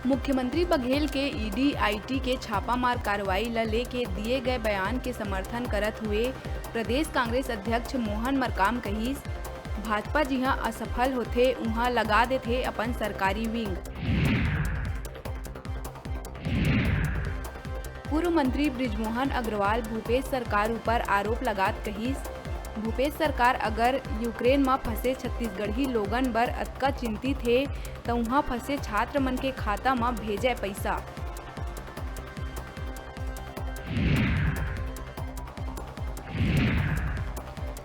मुख्यमंत्री बघेल के ED IT के छापामार कार्रवाई ल लेके दिए गए बयान के समर्थन करत हुए प्रदेश कांग्रेस अध्यक्ष मोहन मरकाम कहिस, भाजपा जिहां असफल होथे उहां लगा देथे अपन सरकारी विंग। पूर्व मंत्री बृजमोहन अग्रवाल भूपेश सरकार ऊपर आरोप लगात कहिस, भूपेश सरकार अगर यूक्रेन में फंसे छत्तीसगढ़ी लोगन बर अतका चिंतित हे तो वहाँ फंसे छात्र मन के खाता में भेजे पैसा।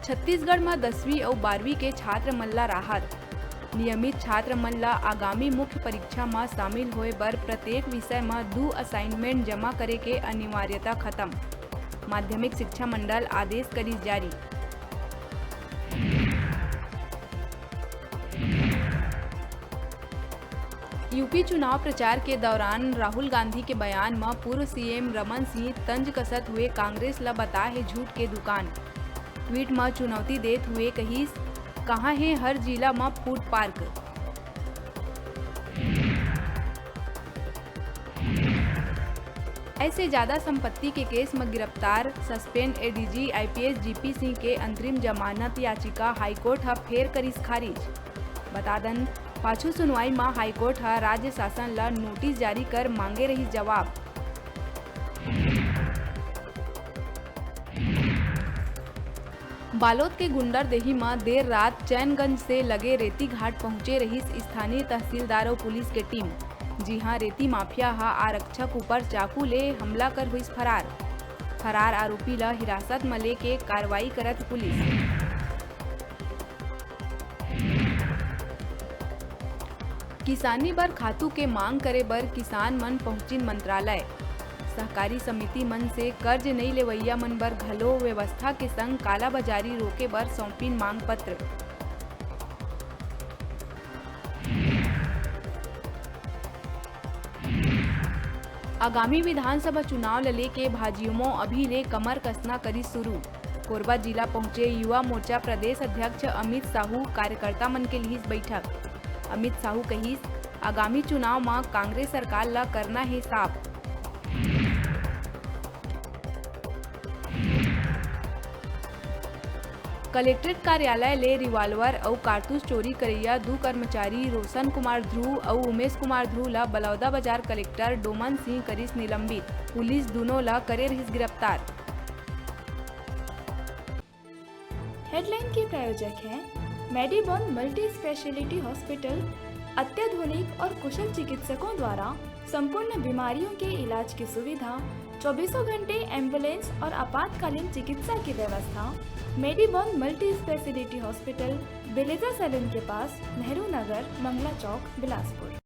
छत्तीसगढ़ में 10वीं और 12वीं के छात्र मन ला राहत, नियमित छात्र मन ला आगामी मुख्य परीक्षा में शामिल होए बर प्रत्येक विषय में 2 असाइनमेंट जमा करे के अनिवार्यता खत्म, माध्यमिक शिक्षा मंडल आदेश करिस जारी। यूपी चुनाव प्रचार के दौरान राहुल गांधी के बयान में पूर्व सीएम रमन सिंह तंज कसत हुए कांग्रेस ला बता है झूठ के दुकान। ट्वीट में चुनौती देते हुए कहिस, कहाँ है हर जिला में फूड पार्क। ऐसे ज्यादा संपत्ति के केस में गिरफ्तार suspend ADG IPS GP Singh के अंतरिम जमानत याचिका हाईकोर्ट हा फेर करिस खारिज। बता दन पाछू सुनवाई में हाईकोर्ट हा राज्य शासन ला नोटिस जारी कर मांगे रही जवाब। बालोद के गुंडरदेही में देर रात चैनगंज से लगे रेती घाट पहुंचे रही स्थानीय तहसीलदार और पुलिस के टीम। जी हां, रेती माफिया हा आरक्षक ऊपर चाकू ले हमला कर हुई फरार आरोपी ला हिरासत में लेके कार्रवाई करत पुलिस। किसानी बर खातू के मांग करे बर किसान मन पहुंचिन मंत्रालय। सहकारी समिति मन से कर्ज नहीं लेवैया मन बर घलो व्यवस्था के संग कालाबाजारी रोके बर सौंपिन मांग पत्र। आगामी विधानसभा चुनाव ल लेके भाजयुमो अभी ले कमर कसना करी शुरू। कोरबा जिला पहुंचे युवा मोर्चा प्रदेश अध्यक्ष अमित साहू, कार्यकर्ता मन के लिहिस बैठक। अमित साहू कहिस, आगामी चुनाव में कांग्रेस सरकार ला करना है साफ। कलेक्ट्रेट कार्यालय ले रिवाल्वर और कारतूस चोरी करैया 2 कर्मचारी रोशन कुमार ध्रुव और उमेश कुमार ध्रुव ला बलौदा बाजार कलेक्टर डोमन सिंह करिस निलंबित। पुलिस दोनों ला करे रहिस गिरफ्तार। हेडलाइन के प्रायोजक हैं मेडिबॉन मल्टी स्पेशलिटी हॉस्पिटल। अत्याधुनिक और कुशल चिकित्सकों द्वारा संपूर्ण बीमारियों के इलाज की सुविधा, 24 घंटे एम्बुलेंस और आपातकालीन चिकित्सा की व्यवस्था। मेडिबॉन मल्टी स्पेशलिटी हॉस्पिटल, बेलेजा सैलून के पास, नेहरू नगर, मंगला चौक, बिलासपुर।